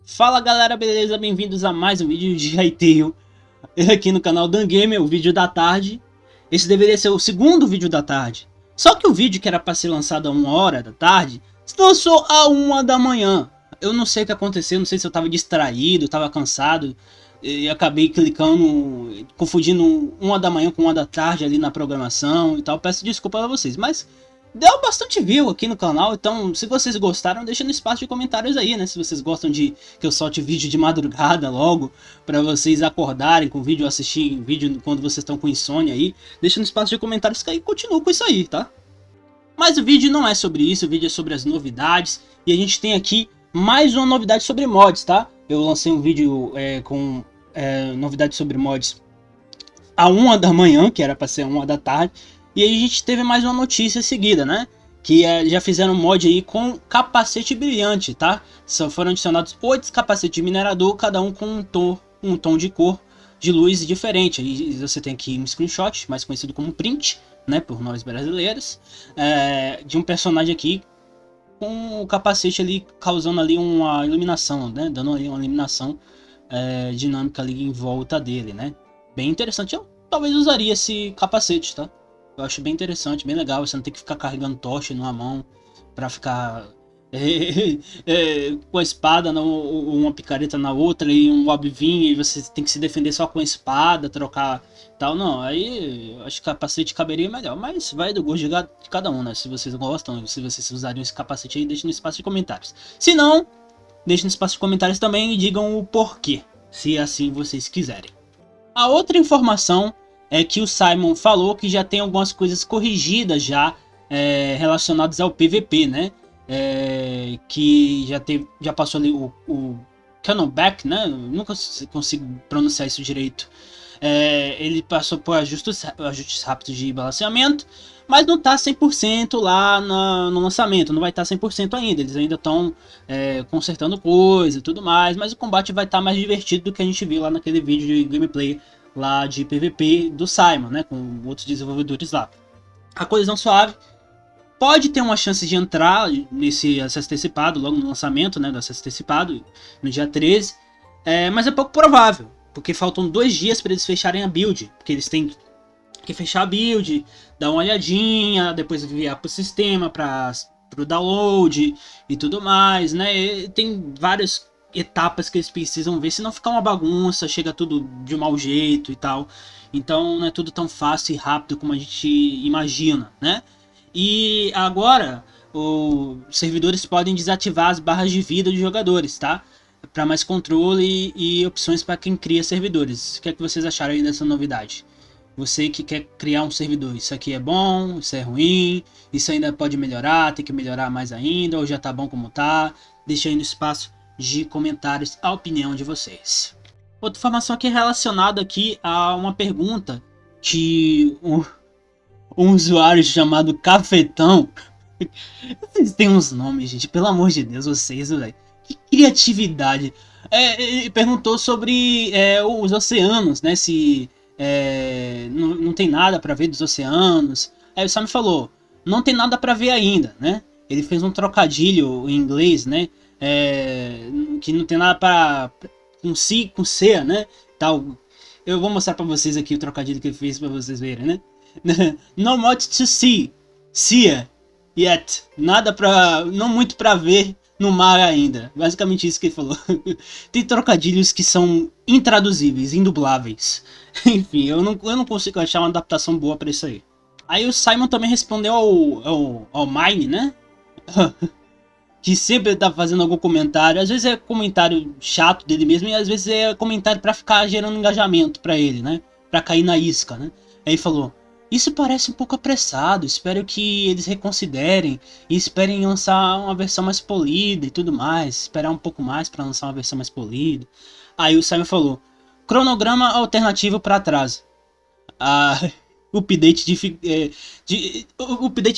Fala galera, beleza? Bem-vindos a mais um vídeo de Hytale aqui no canal Dan Gamer, o vídeo da tarde. Esse deveria ser o segundo vídeo da tarde. Só que o vídeo que era para ser lançado a 1 hora da tarde se lançou a 1 da manhã. Eu não sei o que aconteceu, não sei se eu tava distraído, tava cansado e acabei clicando, confundindo 1 da manhã com 1 da tarde ali na programação e tal. Peço desculpa a vocês, mas deu bastante view aqui no canal, então se vocês gostaram, deixa no espaço de comentários aí, né? Se vocês gostam de que eu solte vídeo de madrugada logo, pra vocês acordarem com o vídeo, assistir vídeo quando vocês estão com insônia aí, deixa no espaço de comentários que aí continuo com isso aí, tá? Mas o vídeo não é sobre isso, o vídeo é sobre as novidades, e a gente tem aqui mais uma novidade sobre mods, tá? Eu lancei um vídeo com novidades sobre mods a 1 da manhã, que era pra ser 1 da tarde. E aí a gente teve mais uma notícia seguida, né? Que já fizeram um mod aí com capacete brilhante, tá? Só foram adicionados 8 capacetes de minerador, cada um com um tom de cor de luz diferente. Aí você tem aqui um screenshot, mais conhecido como print, né? Por nós brasileiros, de um personagem aqui com o capacete ali causando ali uma iluminação, né? Dando ali uma iluminação dinâmica ali em volta dele, né? Bem interessante. Eu talvez usaria esse capacete, tá? Eu acho bem interessante, bem legal. Você não tem que ficar carregando tocha numa mão pra ficar com a espada, uma picareta na outra e um obvinho, e você tem que se defender só com a espada, trocar tal. Não, aí eu acho que capacete caberia melhor. Mas vai do gosto de cada um, né? Se vocês gostam, se vocês usariam esse capacete aí, deixe no espaço de comentários. Se não, deixe no espaço de comentários também e digam o porquê, se assim vocês quiserem. A outra informação é que o Simon falou que já tem algumas coisas corrigidas já relacionadas ao PVP, né? Que já passou ali o Canonback, né? Eu nunca consigo pronunciar isso direito. Ele passou por ajustes rápidos de balanceamento, mas não tá 100% lá no lançamento, não vai estar 100% ainda. Eles ainda estão consertando coisa e tudo mais, mas o combate vai estar mais divertido do que a gente viu lá naquele vídeo de gameplay lá de PVP do Simon, né, com outros desenvolvedores lá. A colisão suave pode ter uma chance de entrar nesse acesso antecipado, logo no lançamento, né, do acesso antecipado, no dia 13, mas é pouco provável, porque faltam 2 dias para eles fecharem a build, porque eles têm que fechar a build, dar uma olhadinha, depois enviar para o sistema, para o download e tudo mais, né, e tem várias etapas que eles precisam ver, se não ficar uma bagunça, chega tudo de mau jeito e tal. Então não é tudo tão fácil e rápido como a gente imagina, né? E agora os servidores podem desativar as barras de vida dos jogadores, tá? Para mais controle e opções para quem cria servidores. O que é que vocês acharam aí dessa novidade? Você que quer criar um servidor, isso aqui é bom, isso é ruim, isso ainda pode melhorar, tem que melhorar mais ainda, ou já tá bom como tá? Deixa aí no espaço de comentários a opinião de vocês. Outra informação aqui relacionada aqui a uma pergunta que um usuário chamado Cafetão, vocês têm uns nomes, gente, pelo amor de Deus, vocês, velho, que criatividade. Ele perguntou sobre os oceanos, né, se não tem nada para ver dos oceanos. Aí o Sam falou, não tem nada para ver ainda, né? Ele fez um trocadilho em inglês, né? Que não tem nada para com C, né? Tal. Eu vou mostrar para vocês aqui o trocadilho que ele fez para vocês verem, né? No much to see yet. Nada para, não muito para ver no mar ainda. Basicamente isso que ele falou. Tem trocadilhos que são intraduzíveis, indubláveis. Enfim, eu não consigo achar uma adaptação boa para isso aí. Aí o Simon também respondeu ao Mine, né? Que sempre tá fazendo algum comentário, às vezes é comentário chato dele mesmo, e às vezes é comentário pra ficar gerando engajamento pra ele, né? Pra cair na isca, né? Aí ele falou, isso parece um pouco apressado, espero que eles reconsiderem e esperem lançar uma versão mais polida e tudo mais, esperar um pouco mais pra lançar uma versão mais polida. Aí o Simon falou, cronograma alternativo pra trás. Update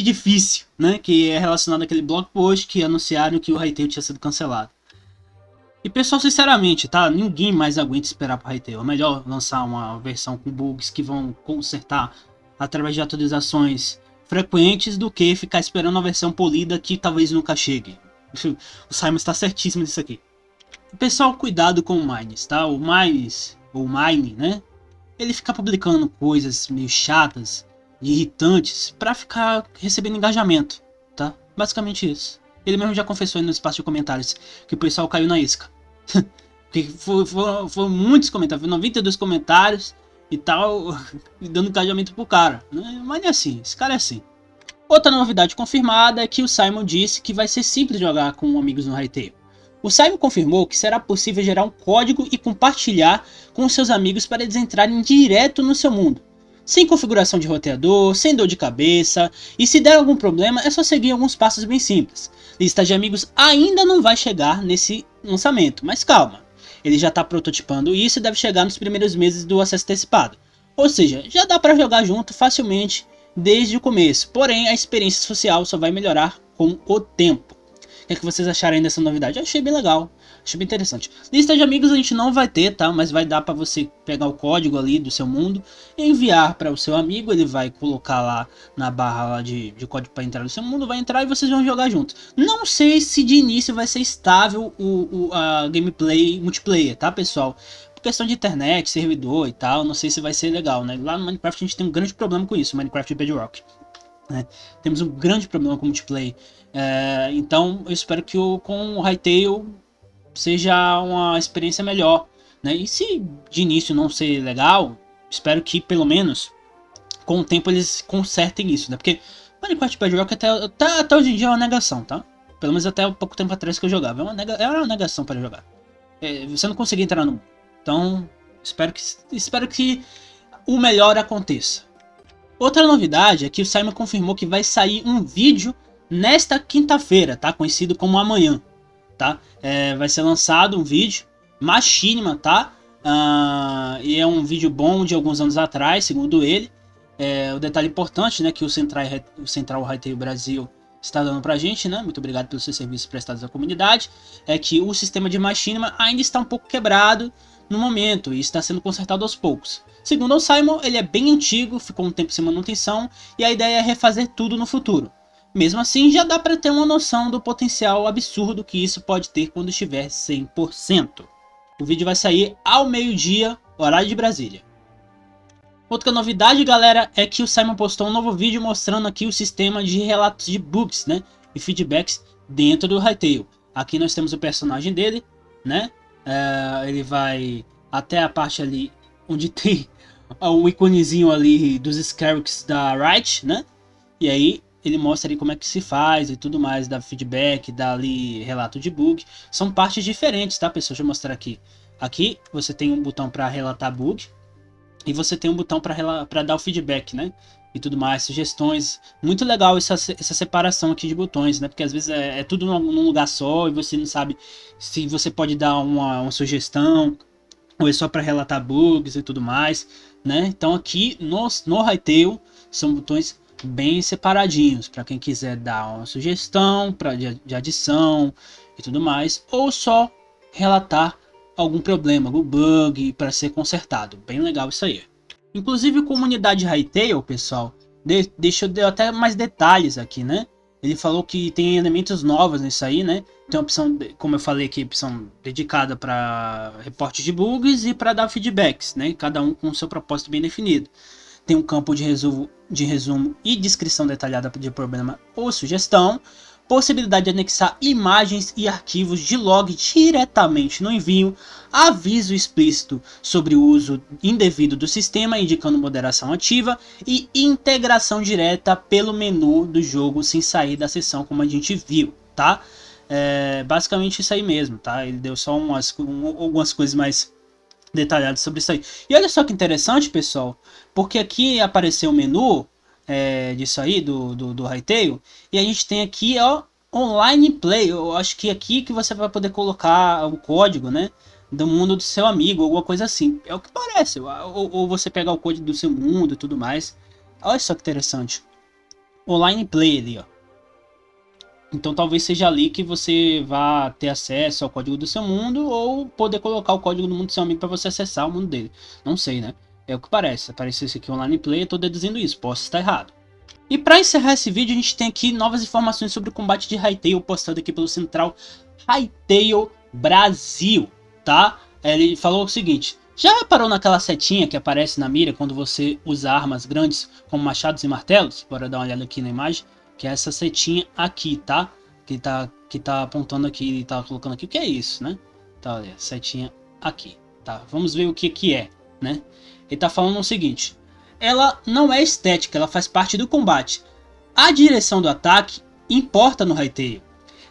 difícil, né? Que é relacionado àquele blog post que anunciaram que o Hytale tinha sido cancelado. E pessoal, sinceramente, tá? Ninguém mais aguenta esperar pro Hytale. É melhor lançar uma versão com bugs que vão consertar através de atualizações frequentes do que ficar esperando uma versão polida que talvez nunca chegue. O Simon está certíssimo nisso aqui. Pessoal, cuidado com o Mines, tá? O Mine, né? Ele fica publicando coisas meio chatas, irritantes, pra ficar recebendo engajamento, tá? Basicamente isso. Ele mesmo já confessou aí no espaço de comentários que o pessoal caiu na isca. Porque foram muitos comentários, 92 comentários e tal, dando engajamento pro cara. Mas é assim, esse cara é assim. Outra novidade confirmada é que o Simon disse que vai ser simples jogar com amigos no Hytale. O Simon confirmou que será possível gerar um código e compartilhar com seus amigos para eles entrarem direto no seu mundo. Sem configuração de roteador, sem dor de cabeça, e se der algum problema é só seguir alguns passos bem simples. Lista de amigos ainda não vai chegar nesse lançamento, mas calma. Ele já está prototipando isso e deve chegar nos primeiros meses do acesso antecipado. Ou seja, já dá para jogar junto facilmente desde o começo, porém a experiência social só vai melhorar com o tempo. O que vocês acharam dessa novidade? Eu achei bem legal, achei bem interessante. Lista de amigos a gente não vai ter, tá? Mas vai dar para você pegar o código ali do seu mundo e enviar para o seu amigo. Ele vai colocar lá na barra lá de código para entrar no seu mundo, vai entrar e vocês vão jogar juntos. Não sei se de início vai ser estável a gameplay multiplayer, tá, pessoal? Por questão de internet, servidor e tal, não sei se vai ser legal, né? Lá no Minecraft a gente tem um grande problema com isso, Minecraft e Bedrock. Né? Temos um grande problema com multiplayer. Então eu espero que com o Hytale seja uma experiência melhor, né? E se de início não ser legal, espero que pelo menos com o tempo eles consertem isso, né? Porque Minecraft Bedrock até hoje em dia é uma negação, tá? Pelo menos até um pouco tempo atrás que eu jogava, era uma negação para jogar. Você não conseguia entrar no mundo. Então espero que o melhor aconteça. Outra novidade é que o Simon confirmou que vai sair um vídeo nesta quinta-feira, tá? Conhecido como amanhã, tá? Vai ser lançado um vídeo, Machinima, tá? E é um vídeo bom de alguns anos atrás, segundo ele. O detalhe importante, né, que o Central Hytale Brasil está dando pra gente, né? Muito obrigado pelos seus serviços prestados à comunidade. É que o sistema de Machinima ainda está um pouco quebrado no momento e está sendo consertado aos poucos. Segundo o Simon, ele é bem antigo, ficou um tempo sem manutenção e a ideia é refazer tudo no futuro. Mesmo assim, já dá para ter uma noção do potencial absurdo que isso pode ter quando estiver 100%. O vídeo vai sair ao meio-dia, horário de Brasília. Outra novidade, galera, é que o Simon postou um novo vídeo mostrando aqui o sistema de relatos de bugs, né, e feedbacks dentro do Hytale. Aqui nós temos o personagem dele, né? Ele vai até a parte ali onde tem o iconezinho ali dos Scarix da Riot, né? E aí ele mostra ali como é que se faz e tudo mais, dá feedback, dá ali relato de bug. São partes diferentes, tá, pessoal? Deixa eu mostrar aqui. Aqui você tem um botão para relatar bug e você tem um botão para dar o feedback, né? E tudo mais, sugestões. Muito legal essa separação aqui de botões, né? Porque às vezes é tudo num lugar só e você não sabe se você pode dar uma sugestão ou é só para relatar bugs e tudo mais, né? Então aqui no Hytale são botões bem separadinhos para quem quiser dar uma sugestão de adição e tudo mais, ou só relatar algum problema, algum bug para ser consertado. Bem legal isso aí. Inclusive a comunidade Hytale, pessoal, deu até mais detalhes aqui, né? Ele falou que tem elementos novos nisso aí, né? Tem uma opção, como eu falei aqui, opção dedicada para reporte de bugs e para dar feedbacks, né? Cada um com o seu propósito bem definido. Tem um campo de resumo e descrição detalhada de problema ou sugestão. Possibilidade de anexar imagens e arquivos de log diretamente no envio, aviso explícito sobre o uso indevido do sistema, indicando moderação ativa, e integração direta pelo menu do jogo sem sair da sessão, como a gente viu, tá? Basicamente isso aí mesmo, tá? Ele deu só algumas coisas mais detalhadas sobre isso aí. E olha só que interessante, pessoal, porque aqui apareceu o menu disso aí, do Hytale, e a gente tem aqui, ó, online play. Eu acho que aqui que você vai poder colocar o código, né, do mundo do seu amigo, alguma coisa assim, é o que parece, ou você pegar o código do seu mundo e tudo mais. Olha só que interessante, online play ali, ó. Então talvez seja ali que você vá ter acesso ao código do seu mundo, ou poder colocar o código do mundo do seu amigo para você acessar o mundo dele, não sei, né. É o que parece. Apareceu isso aqui online play, eu tô deduzindo isso, posso estar errado. E para encerrar esse vídeo, a gente tem aqui novas informações sobre o combate de Hytale postado aqui pelo Central Hytale Brasil, tá? Ele falou o seguinte: já reparou naquela setinha que aparece na mira quando você usa armas grandes como machados e martelos? Bora dar uma olhada aqui na imagem, que é essa setinha aqui, tá? Que tá apontando aqui e tá colocando aqui. O que é isso, né? Tá, olha, setinha aqui, tá? Vamos ver o que que é, né? Ele tá falando o seguinte: ela não é estética, ela faz parte do combate. A direção do ataque importa no rateio.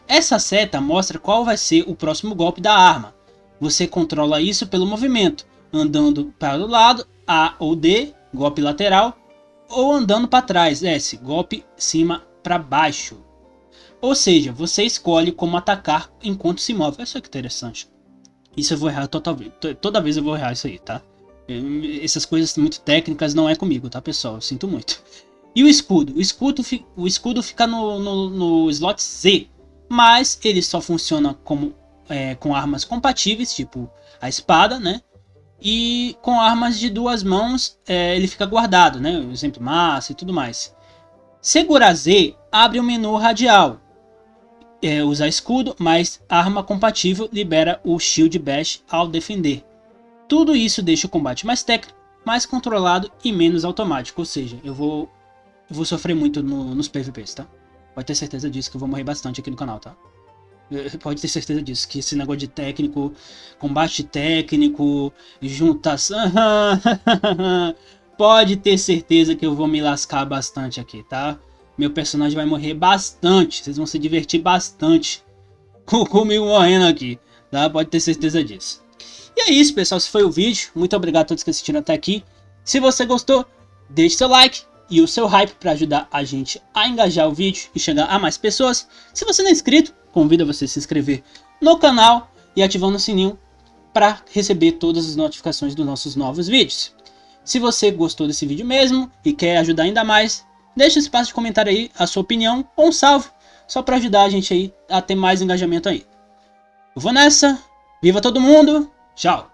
Essa seta mostra qual vai ser o próximo golpe da arma. Você controla isso pelo movimento, andando para o lado, A ou D, golpe lateral, ou andando para trás, S, golpe cima para baixo. Ou seja, você escolhe como atacar enquanto se move. Isso é que interessante. Isso eu vou errar totalmente. Toda vez eu vou errar isso aí, tá? Essas coisas muito técnicas não é comigo, tá, pessoal? Eu sinto muito. E o escudo? O escudo fica no slot Z, mas ele só funciona com armas compatíveis, tipo a espada, né? E com armas de duas mãos ele fica guardado, né? O exemplo massa e tudo mais. Segurar Z abre o menu radial. Usar escudo, mas arma compatível libera o Shield Bash ao defender. Tudo isso deixa o combate mais técnico, mais controlado e menos automático. Ou seja, eu vou sofrer muito nos PVPs, tá? Pode ter certeza disso, que eu vou morrer bastante aqui no canal, tá? Pode ter certeza disso, que esse negócio de técnico, combate técnico, juntação... Pode ter certeza que eu vou me lascar bastante aqui, tá? Meu personagem vai morrer bastante, vocês vão se divertir bastante comigo morrendo aqui, tá? Pode ter certeza disso. E é isso, pessoal, esse foi o vídeo. Muito obrigado a todos que assistiram até aqui. Se você gostou, deixe seu like e o seu hype para ajudar a gente a engajar o vídeo e chegar a mais pessoas. Se você não é inscrito, convido você a se inscrever no canal e ativando o sininho para receber todas as notificações dos nossos novos vídeos. Se você gostou desse vídeo mesmo e quer ajudar ainda mais, deixa esse espaço de comentário aí a sua opinião ou um salve, só para ajudar a gente aí a ter mais engajamento aí. Eu vou nessa, viva todo mundo, tchau!